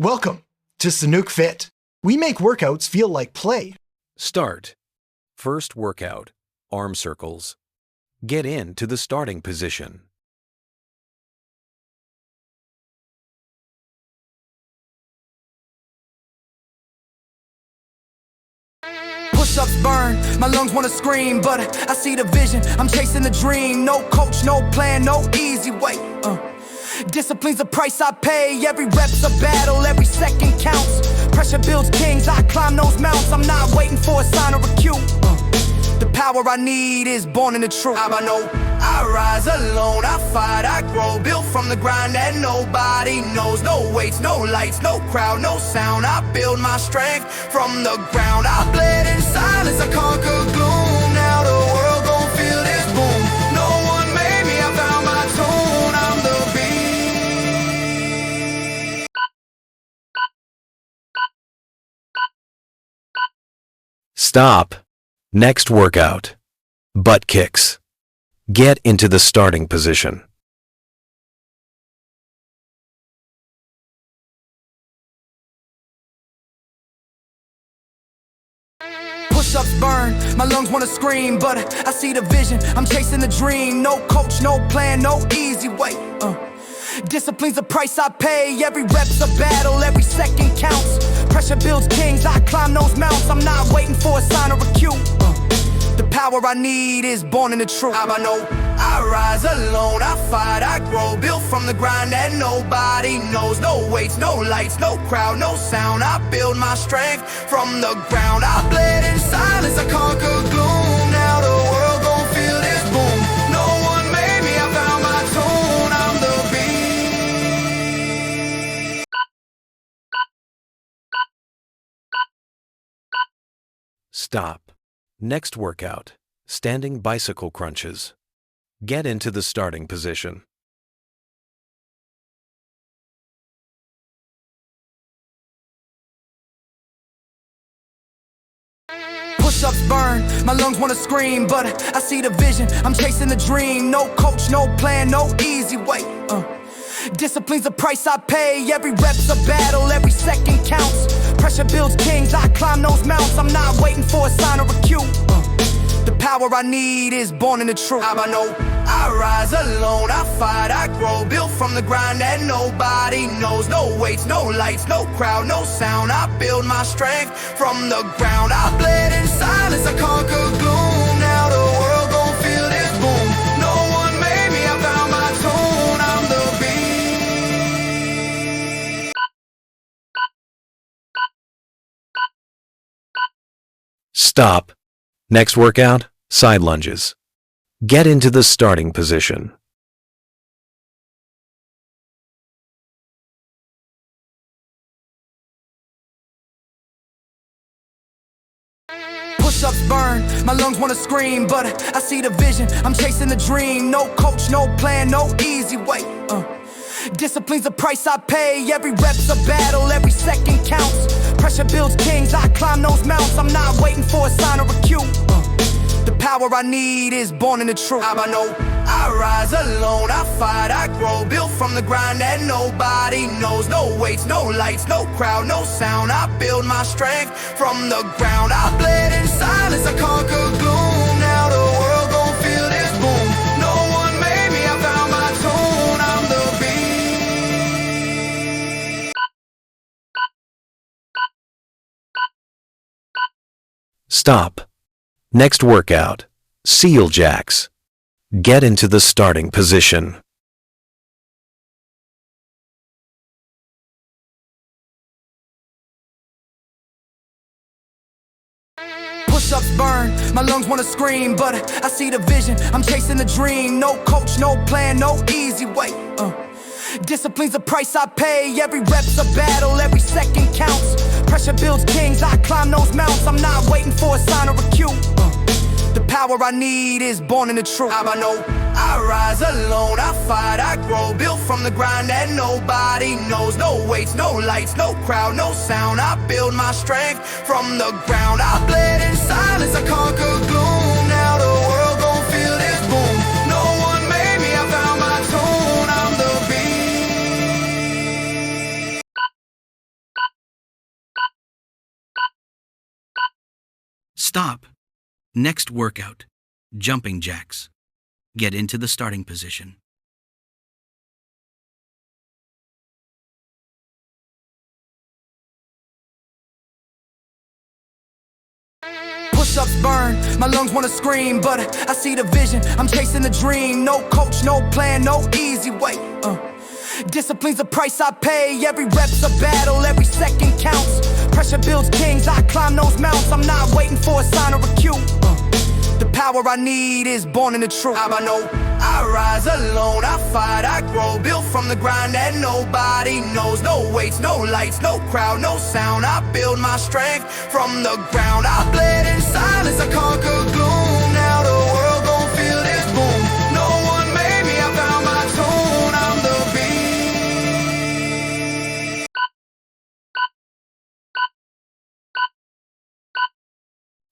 Welcome to Sanook Fit. We make workouts feel like play. Start. First workout, arm circles. Get into the starting position. Push-ups burn, my lungs wanna scream, but I see the vision, I'm chasing the dream. No coach, no plan, no easy way. Discipline's the price I pay. Every rep's a battle, every second counts. Pressure builds kings, I climb those mountains. I'm not waiting for a sign or a cue. The power I need is born in the truth. I know I rise alone, I fight, I grow. Built from the grind that nobody knows. No weights, no lights, no crowd, no sound. I build my strength from the ground. I bled in silence, I conquer gloom. Now the world gon' feel this boom. No one made me, I found my tune. I'm the beat. Stop. Next workout, butt kicks. Get into the starting position. Push-ups burn, my lungs wanna scream, but I see the vision, I'm chasing the dream. No coach, no plan, no easy way. Discipline's the price I pay. Every rep's a battle, every second counts. Pressure builds kings, I climb those mountains. I'm not waiting for a sign or a cue. The power I need is born in the truth. I know I rise alone, I fight, I grow. Built from the grind that nobody knows. No weights, no lights, no crowd, no sound. I build my strength from the ground. I bled in silence, I conquer gloom. Now the world gon' feel this boom. No one made me, I found my tune. I'm the beat. Stop. Next workout, standing bicycle crunches. Get into the starting position. Push-ups burn, my lungs wanna scream, but I see the vision, I'm chasing the dream. No coach, no plan, no easy way. Discipline's the price I pay. Every rep's a battle, every second counts. Pressure builds kings, I climb those mountains. I'm not waiting for a sign or a cue. The power I need is born in the truth. I know I rise alone, I fight, I grow. Built from the grind that nobody knows. No weights, no lights, no crowd, no sound. I build my strength from the ground. I bled in silence, I conquer gloom. Now the world gon' feel this boom. No one made me, I found my tune. I'm the beat. Stop. Next workout, side lunges. Get into the starting position. Push-ups burn, my lungs wanna scream, but I see the vision, I'm chasing the dream. No coach, no plan, no easy way. Discipline's the price I pay. Every rep's a battle, every second counts. Pressure builds kings, I climb those mountains. I'm not waiting for a sign or a cue. The power I need is born in the truth. I know I rise alone, I fight, I grow. Built from the grind that nobody knows. No weights, no lights, no crowd, no sound. I build my strength from the ground. I bled in silence, I conquer gloom. Now the world gon' feel this boom. No one made me, I found my tune. I'm the beat. Stop. Next workout, seal jacks. Get into the starting position. Push-ups burn, my lungs wanna scream, but I see the vision, I'm chasing the dream. No coach, no plan, no easy way. Discipline's the price I pay. Every rep's a battle, every second counts. Pressure builds kings, I climb those mountains. I'm not waiting for a sign or a cue. The power I need is born in the truth. I know I rise alone, I fight, I grow. Built from the grind that nobody knows. No weights, no lights, no crowd, no sound. I build my strength from the ground. I bled in silence, I conquer gloom. Now the world gon' feel this boom. No one made me, I found my tune. I'm the beat. Stop. Next workout, jumping jacks. Get into the starting position. Push-ups burn, my lungs wanna scream, but I see the vision, I'm chasing the dream. No coach, no plan, no easy way. Discipline's the price I pay. Every rep's a battle, every second counts. Pressure builds kings, I climb those mounts. I'm not waiting for a sign or a cue. The power I need is born in the truth. How I know? I rise alone, I fight, I grow. Built from the grind that nobody knows. No weights, no lights, no crowd, no sound. I build my strength from the ground. I bled in silence, I conquer gloom. Now the world gon' feel this boom. No one made me, I found my tune. I'm the beat.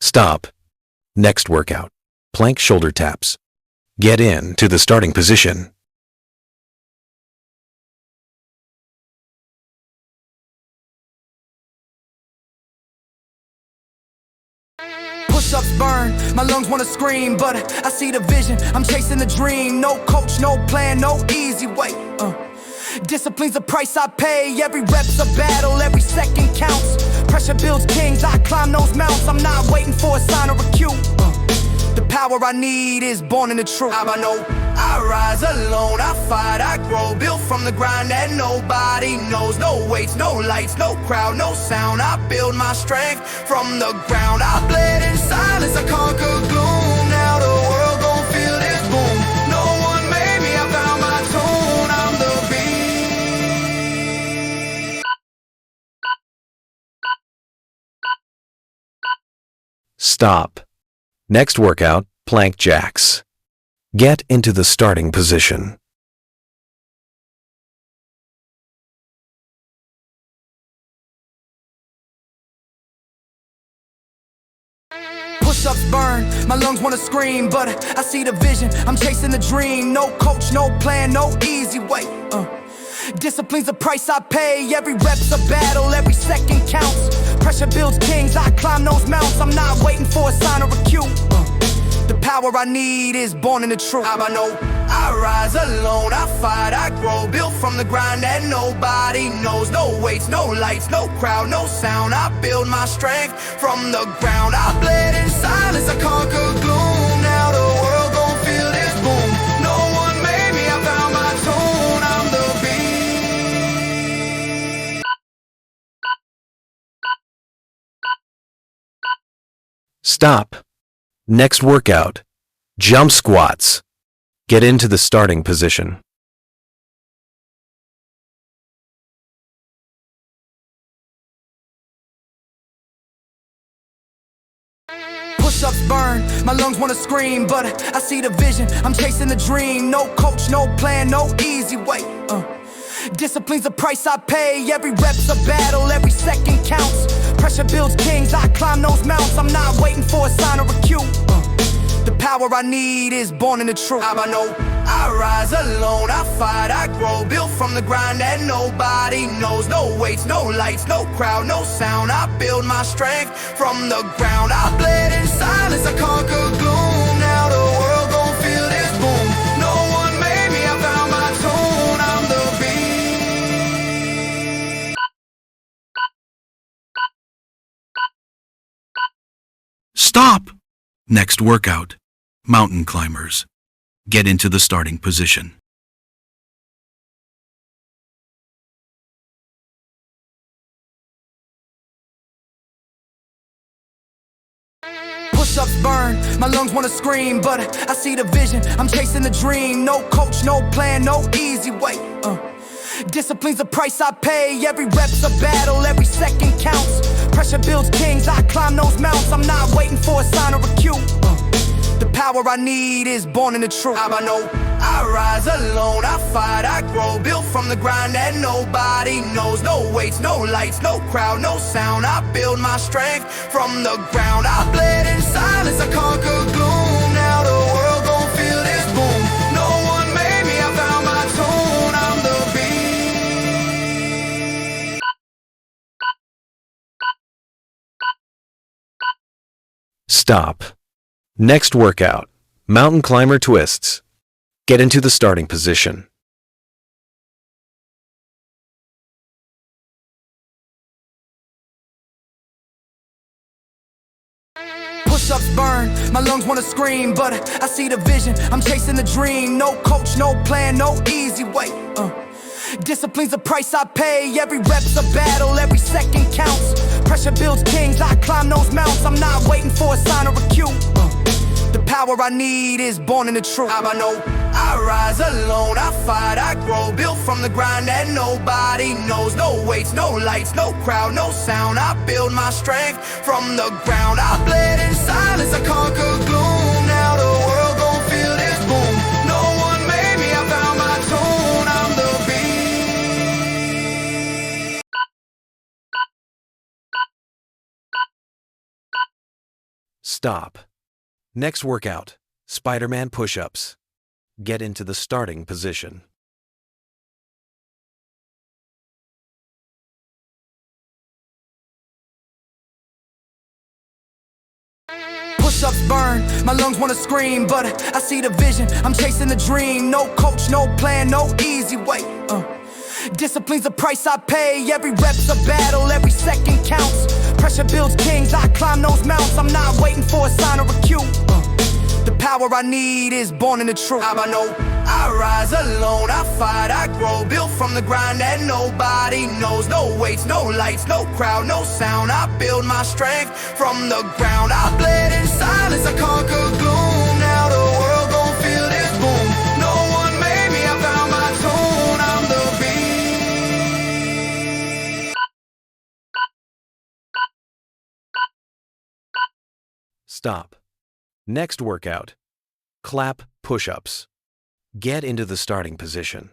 Stop. Next workout, plank shoulder taps. Get into the starting position. Push-ups burn, my lungs wanna scream, but I see the vision, I'm chasing the dream. No coach, no plan, no easy way. Discipline's the price I pay. Every rep's a battle, every second counts. Pressure builds kings, I climb those mounts. I'm not waiting for a sign or a cue. The power I need is born in the truth. How I know? I rise alone, I fight, I grow. Built from the grind that nobody knows. No weights, no lights, no crowd, no sound. I build my strength from the ground. I bled in silence, I conquer gloom. Now the world gon' feel this boom. No one made me, I found my tune. I'm the beat. Stop. Next workout, plank jacks. Get into the starting position. Push-ups burn, my lungs wanna scream, but I see the vision, I'm chasing the dream. No coach, no plan, no easy way. Discipline's the price I pay. Every rep's a battle, every second counts. Pressure builds kings, I climb those mounts. I'm not waiting for a sign or a cue. The power I need is born in the truth. How I know? I rise alone, I fight, I grow. Built from the grind that nobody knows. No weights, no lights, no crowd, no sound. I build my strength from the ground. I bled in silence, I conquer gloom. Now the world gon' feel this boom. No one made me, I found my tune. I'm the beat. Stop. Next workout, jump squats. Get into the starting position. Push-ups burn, my lungs wanna scream, but I see the vision, I'm chasing the dream. No coach, no plan, no easy way. Discipline's the price I pay. Every rep's a battle, every second counts. Pressure builds kings, I climb those mounts. I'm not waiting for a sign or a cue. The power I need is born in the truth. How I know? I rise alone, I fight, I grow. Built from the grind that nobody knows. No weights, no lights, no crowd, no sound. I build my strength from the ground. I bled in silence, I conquer gloom. Now the world gon' feel this boom. No one made me, I found my tune. I'm the beat. Stop! Next workout, mountain climbers. Get into the starting position. Push-ups burn, my lungs wanna scream, but I see the vision, I'm chasing the dream. No coach, no plan, no easy way. Discipline's the price I pay. Every rep's a battle, every second counts. Pressure builds kings, I climb those mounts. I'm not waiting for a sign or a cue. The power I need is born in the truth. How I know? I rise alone, I fight, I grow. Built from the grind that nobody knows. No weights, no lights, no crowd, no sound. I build my strength from the ground. I bled in silence, I conquer gloom. Now the world gon' feel this boom. No one made me, I found my tune. I'm the beat. Stop. Next workout, mountain climber twists. Get into the starting position. Push-ups burn, my lungs wanna scream, but I see the vision, I'm chasing the dream. No coach, no plan, no easy way. Discipline's the price I pay. Every rep's a battle, every second counts. Pressure builds kings, I climb those mounts. I'm not waiting for a sign or a cue. The power I need is born in the truth. I know I rise alone, I fight, I grow. Built from the ground that nobody knows. No weights, no lights, no crowd, no sound. I build my strength from the ground. I bled in silence, I conquer gloom. Now the world gon' feel this boom. No one made me, I found my tune. I'm the beat. Stop. Next workout, Spider-Man push-ups. Get into the starting position. Push-ups burn, my lungs wanna scream, but I see the vision, I'm chasing the dream. No coach, no plan, no easy way. Discipline's the price I pay. Every rep's a battle, every second counts. Pressure builds kings, I climb those mounts. I'm not waiting for a sign or a cue. The power I need is born in the truth. I know I rise alone, I fight, I grow. Built from the ground that nobody knows. No weights, no lights, no crowd, no sound. I build my strength from the ground. I bled in silence, I conquer gloom. Now the world gon' feel this boom. No one made me, I found my tune. I'm the beat. Stop. Next workout, clap push-ups. Get into the starting position.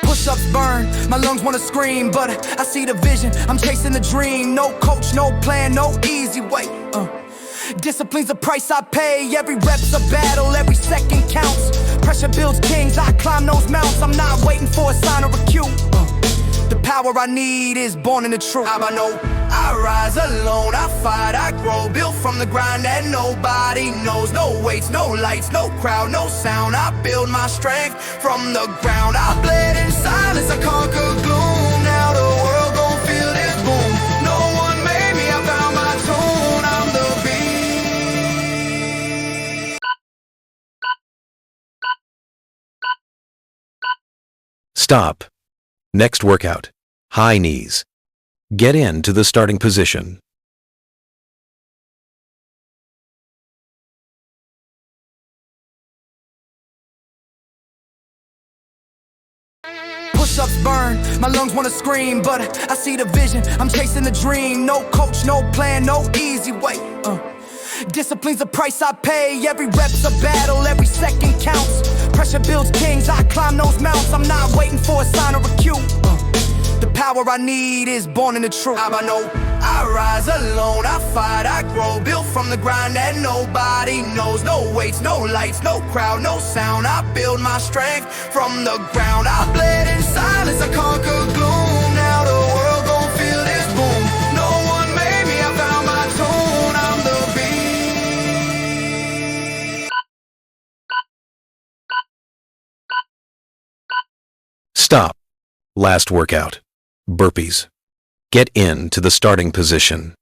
Push-ups burn, my lungs wanna scream, but I see the vision, I'm chasing the dream. No coach, no plan, no easy way. Discipline's the price I pay. Every rep's a battle, every second counts. Pressure builds kings, I climb those mounts. I'm not waiting for a sign or a cue. The power I need is born in the truth. I know I rise alone, I fight, I grow. Built from the ground that nobody knows. No weights, no lights, no crowd, no sound. I build my strength from the ground. I bled in silence, I conquer gloom. Now the world gon' feel this boom. No one made me, I found my tune. I'm the beat. Stop. Next workout, high knees. Get into the starting position. Push-ups burn, my lungs wanna scream, but I see the vision, I'm chasing the dream. No coach, no plan, no easy way. Discipline's the price I pay. Every rep's a battle, every second counts. Pressure builds kings, I climb those mounts. I'm not waiting for a sign or a cue. The power I need is born in the truth. I know I rise alone, I fight, I grow. Built from the ground that nobody knows. No weights, no lights, no crowd, no sound. I build my strength from the ground. I bled in silence, I conquer gloom. Now the world gon' feel this boom. No one made me, I found my tune. I'm the beat. Stop. Last workout, burpees. Get into the starting position.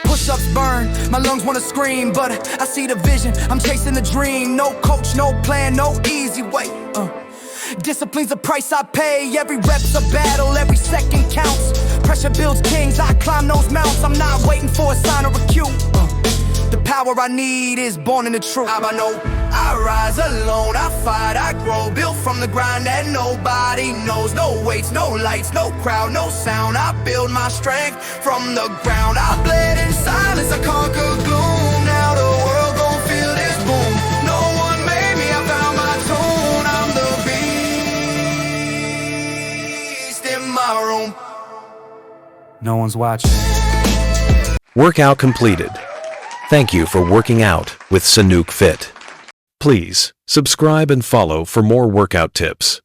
Push-ups burn, my lungs wanna scream, but I see the vision, I'm chasing the dream. No coach, no plan, no easy way. Discipline's the price I pay. Every rep's a battle, every second counts. Pressure builds kings, I climb those mounts. I'm not waiting for a sign or a cue. The power I need is born in the truth. I know I rise alone, I fight, I grow. Built from the ground that nobody knows. No weights, no lights, no crowd, no sound. I build my strength from the ground. I bled in silence, I conquer gloom. Now the world gon' feel this boom. No one made me, I found my tune. I'm the beast in my room. No one's watching. Workout completed. Thank you for working out with Sanook Fit. Please subscribe and follow for more workout tips.